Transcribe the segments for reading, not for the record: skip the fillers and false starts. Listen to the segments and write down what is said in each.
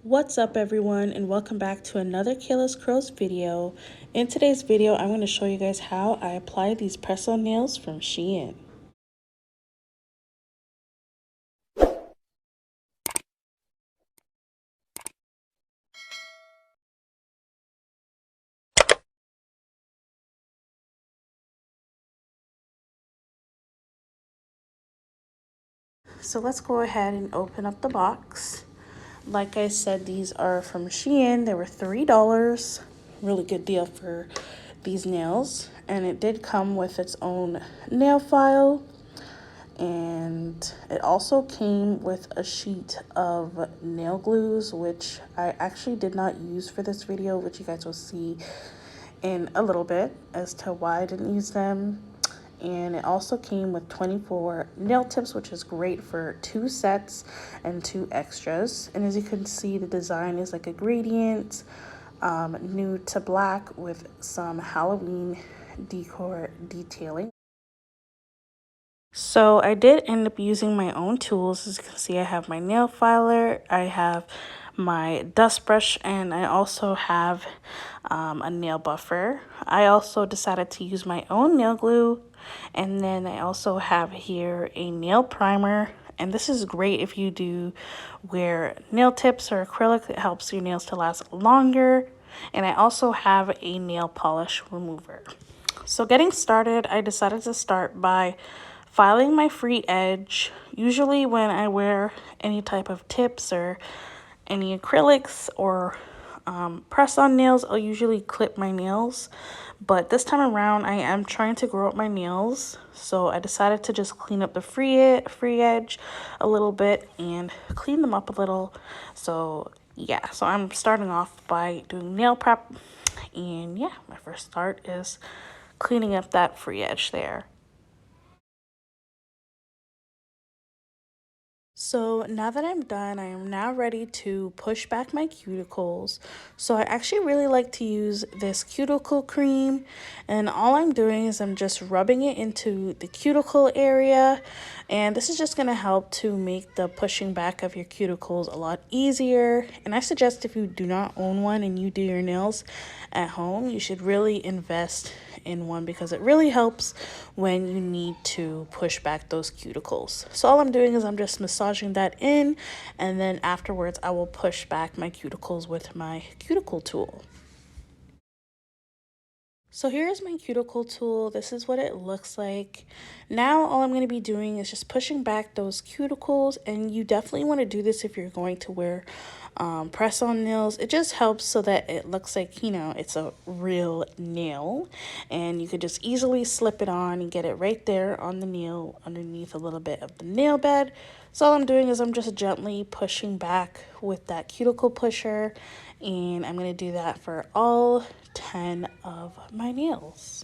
What's up everyone, and welcome back to another Kayla's Curls video. In today's video, I'm going to show you guys how I apply these press-on nails from Shein. So let's go ahead and open up the box. Like I said, these are from Shein. They were $3. Really good deal for these nails. And it did come with its own nail file. And it also came with a sheet of nail glues, which I actually did not use for this video, which you guys will see in a little bit as to why I didn't use them. And it also came with 24 nail tips, which is great for 2 sets and 2 extras. And as you can see, the design is like a gradient, nude to black with some Halloween decor detailing. So I did end up using my own tools. As you can see, I have my nail filer, I have my dust brush, and I also have a nail buffer. I also decided to use my own nail glue, and then I also have here a nail primer. And this is great if you do wear nail tips or acrylic. It helps your nails to last longer. And I also have a nail polish remover. So getting started, I decided to start by filing my free edge. Usually when I wear any type of tips or any acrylics or press-on nails, I'll usually clip my nails. But this time around, I am trying to grow up my nails. So I decided to just clean up the free edge a little bit and clean them up a little. So yeah, so I'm starting off by doing nail prep. And yeah, my first start is cleaning up that free edge there. So now that I'm done, I am now ready to push back my cuticles. So I actually really like to use this cuticle cream, and all I'm doing is I'm just rubbing it into the cuticle area, and this is just going to help to make the pushing back of your cuticles a lot easier. And I suggest if you do not own one and you do your nails at home, you should really invest in one because it really helps when you need to push back those cuticles. So all I'm doing is I'm just massaging that in, and then afterwards I will push back my cuticles with my cuticle tool. So here's my cuticle tool. This is what it looks like. Now all I'm going to be doing is just pushing back those cuticles, and you definitely want to do this if you're going to wear press-on nails. It just helps so that it looks like, you know, it's a real nail, and you could just easily slip it on and get it right there on the nail underneath a little bit of the nail bed. So all I'm doing is I'm just gently pushing back with that cuticle pusher, and I'm going to do that for all 10 of my nails.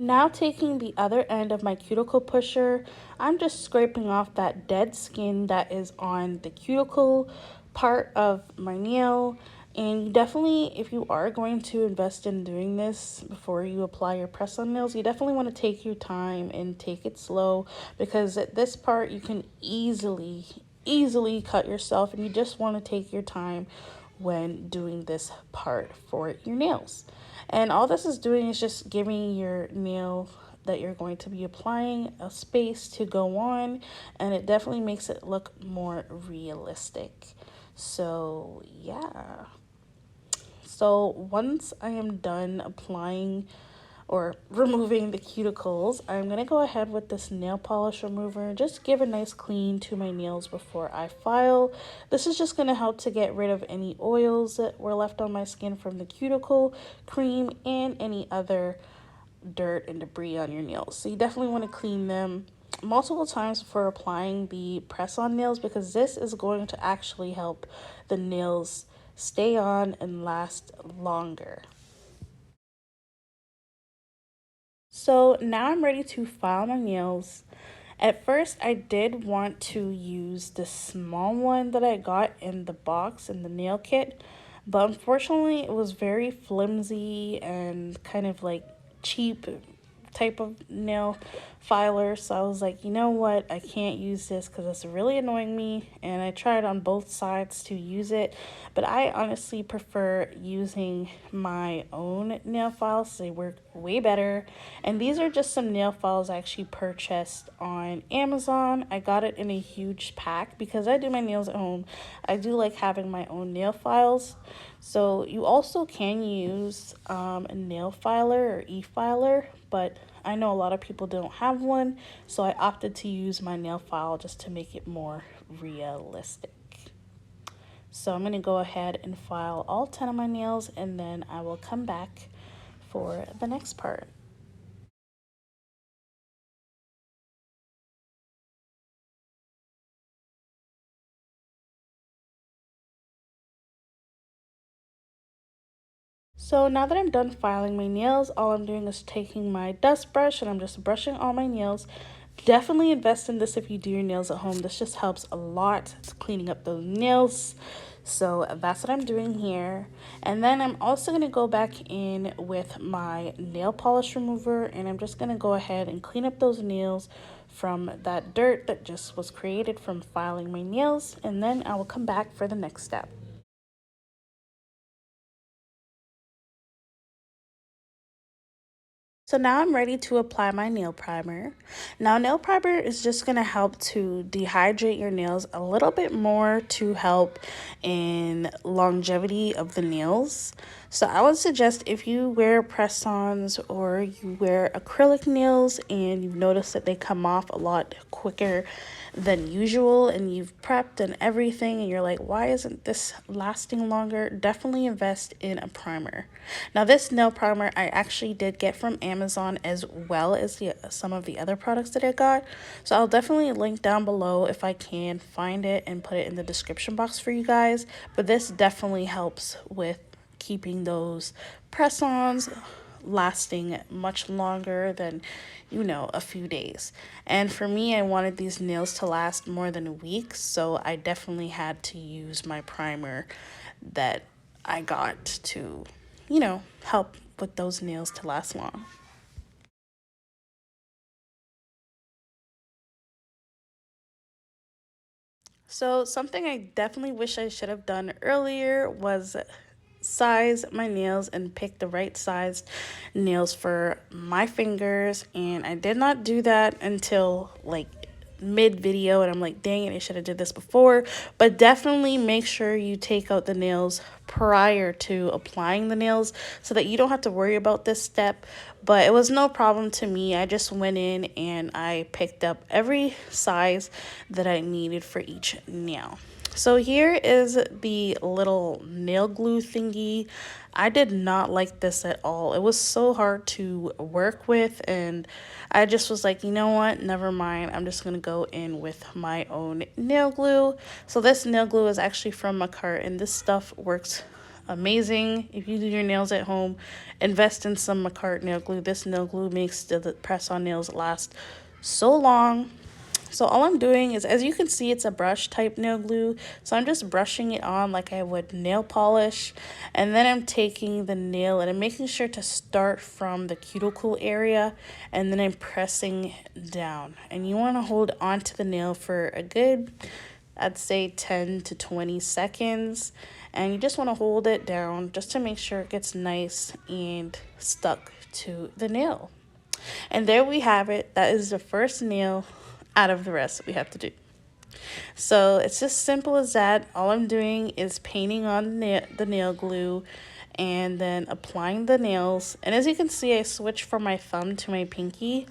Now taking the other end of my cuticle pusher, I'm just scraping off that dead skin that is on the cuticle part of my nail. And you definitely, if you are going to invest in doing this before you apply your press-on nails, you definitely want to take your time and take it slow, because at this part you can easily cut yourself, and you just want to take your time when doing this part for your nails. And all this is doing is just giving your nail that you're going to be applying a space to go on, and it definitely makes it look more realistic. So yeah. So once I am done applying or removing the cuticles, I'm going to go ahead with this nail polish remover and just give a nice clean to my nails before I file. This is just going to help to get rid of any oils that were left on my skin from the cuticle cream and any other dirt and debris on your nails. So you definitely want to clean them multiple times before applying the press-on nails, because this is going to actually help the nails stay on and last longer. So now I'm ready to file my nails. At first, I did want to use the small one that I got in the box in the nail kit, but unfortunately it was very flimsy and kind of like cheap type of nail filer. So I was like, you know what, I can't use this because it's really annoying me. And I tried on both sides to use it, but I honestly prefer using my own nail files. They work way better. And these are just some nail files I actually purchased on Amazon. I got it in a huge pack because I do my nails at home. I do like having my own nail files. So you also can use a nail filer or e-filer, but I know a lot of people don't have one, so I opted to use my nail file just to make it more realistic. So I'm going to go ahead and file all 10 of my nails, and then I will come back for the next part. So now that I'm done filing my nails, all I'm doing is taking my dust brush and I'm just brushing all my nails. Definitely invest in this if you do your nails at home. This just helps a lot to cleaning up those nails. So that's what I'm doing here. And then I'm also going to go back in with my nail polish remover and I'm just going to go ahead and clean up those nails from that dirt that just was created from filing my nails. And then I will come back for the next step. So now I'm ready to apply my nail primer. Now nail primer is just going to help to dehydrate your nails a little bit more to help in longevity of the nails. So I would suggest if you wear press-ons or you wear acrylic nails and you've noticed that they come off a lot quicker than usual and you've prepped and everything and you're like, why isn't this lasting longer? Definitely invest in a primer. Now this nail primer I actually did get from Amazon as well as some of the other products that I got. So I'll definitely link down below if I can find it and put it in the description box for you guys. But this definitely helps with keeping those press-ons lasting much longer than, you know, a few days. And for me, I wanted these nails to last more than a week, so I definitely had to use my primer that I got to, you know, help with those nails to last long. So something I definitely wish I should have done earlier was size my nails and pick the right sized nails for my fingers, and I did not do that until like mid video and I'm like, dang it, I should have did this before. But definitely make sure you take out the nails prior to applying the nails so that you don't have to worry about this step. But it was no problem to me. I just went in and I picked up every size that I needed for each nail. So here is the little nail glue thingy. I did not like this at all. It was so hard to work with and I just was like, you know what, never mind. I'm just gonna go in with my own nail glue. So this nail glue is actually from Makartt and this stuff works amazing. If you do your nails at home, invest in some Makartt nail glue. This nail glue makes the press-on nails last so long. So all I'm doing is, as you can see, it's a brush type nail glue. So I'm just brushing it on like I would nail polish. And then I'm taking the nail and I'm making sure to start from the cuticle area. And then I'm pressing down. And you want to hold onto the nail for a good, I'd say 10 to 20 seconds. And you just want to hold it down just to make sure it gets nice and stuck to the nail. And there we have it. That is the first nail out of the rest we have to do. So it's just simple as that. All I'm doing is painting on the nail glue and then applying the nails. And as you can see, I switched from my thumb to my pinky.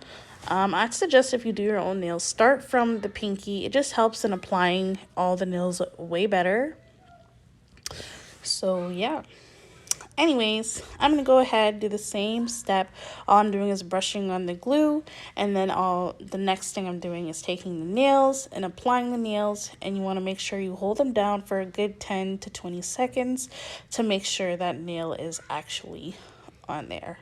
I'd suggest if you do your own nails, start from the pinky. It just helps in applying all the nails way better. So yeah. Anyways, I'm going to go ahead, do the same step. All I'm doing is brushing on the glue, and then the next thing I'm doing is taking the nails and applying the nails, and you want to make sure you hold them down for a good 10 to 20 seconds to make sure that nail is actually on there.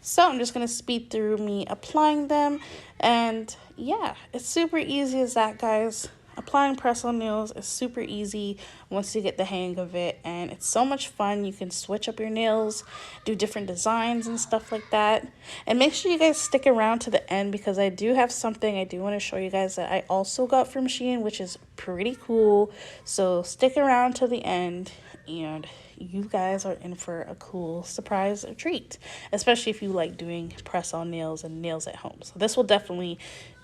So I'm just going to speed through me applying them, and yeah, it's super easy as that, guys. applying press-on nails is super easy once you get the hang of it, and it's so much fun. You can switch up your nails, do different designs and stuff like that. And make sure you guys stick around to the end, because I do have something I do want to show you guys that I also got from Shein, which is pretty cool. So stick around to the end, and you guys are in for a cool surprise or treat, especially if you like doing press-on nails and nails at home. So this will definitely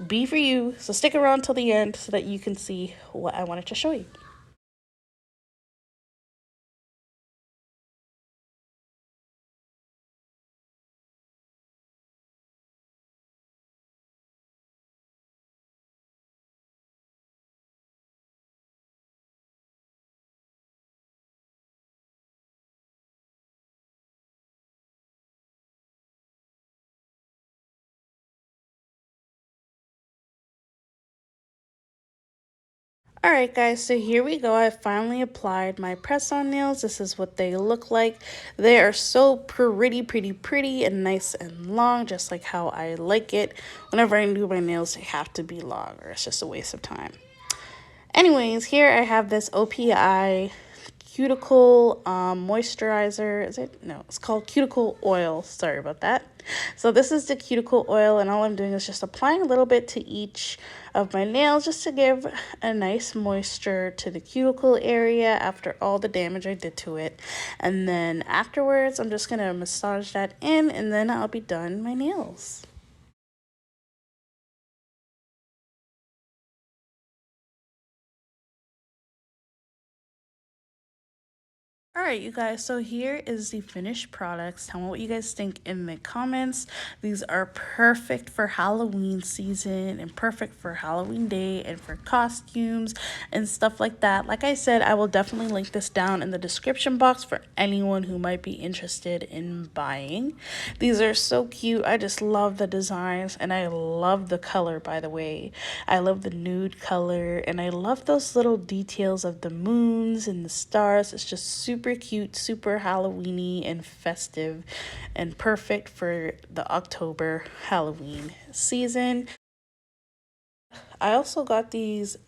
be for you. So stick around till the end so that you can see what I wanted to show you. Alright guys, so here we go. I finally applied my press-on nails. This is what they look like. They are so pretty and nice and long, just like how I like it. Whenever I do my nails, they have to be long or it's just a waste of time. Anyways, here I have this OPI cuticle moisturizer. Is it? No, it's called cuticle oil. Sorry about that. So this is the cuticle oil, and all I'm doing is just applying a little bit to each of my nails just to give a nice moisture to the cuticle area after all the damage I did to it. And then afterwards, I'm just going to massage that in, and then I'll be done my nails. Alright, you guys, so here is the finished products. Tell me what you guys think in the comments. These are perfect for Halloween season and perfect for Halloween day and for costumes and stuff like that. Like I said, I will definitely link this down in the description box for anyone who might be interested in buying. These are so cute. I just love the designs, and I love the color, by the way. I love the nude color, and I love those little details of the moons and the stars. It's just super cute, super Halloweeny and festive, and perfect for the October Halloween season. I also got these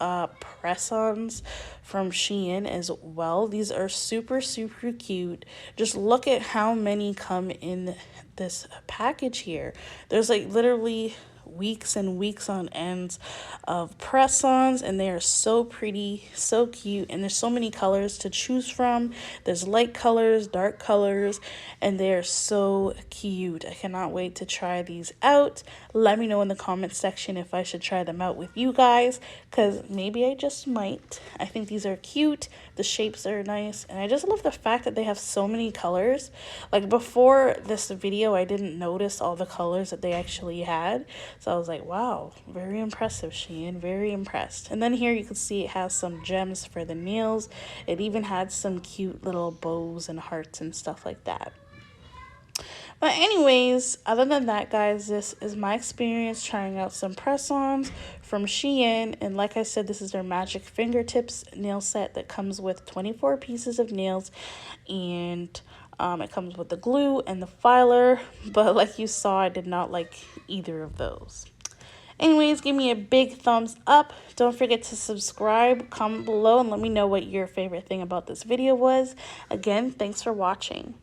press-ons from Shein as well. These are super cute. Just look at how many come in this package here. There's like literally weeks and weeks on ends of press-ons, and they are so pretty, so cute, and there's so many colors to choose from. There's light colors, dark colors, and they are so cute. I cannot wait to try these out. Let me know in the comment section if I should try them out with you guys, because maybe I just might. I think these are cute, the shapes are nice, and I just love the fact that they have so many colors. Like before this video, I didn't notice all the colors that they actually had. So I was like, wow, very impressive, Shein, very impressed. And then here you can see it has some gems for the nails. It even had some cute little bows and hearts and stuff like that. But anyways, other than that, guys, this is my experience trying out some press-ons from Shein. And like I said, this is their Magic Fingertips nail set that comes with 24 pieces of nails. And it comes with the glue and the filer. But like you saw, I did not like either of those. Anyways, give me a big thumbs up. Don't forget to subscribe, comment below, and let me know what your favorite thing about this video was. Again, thanks for watching.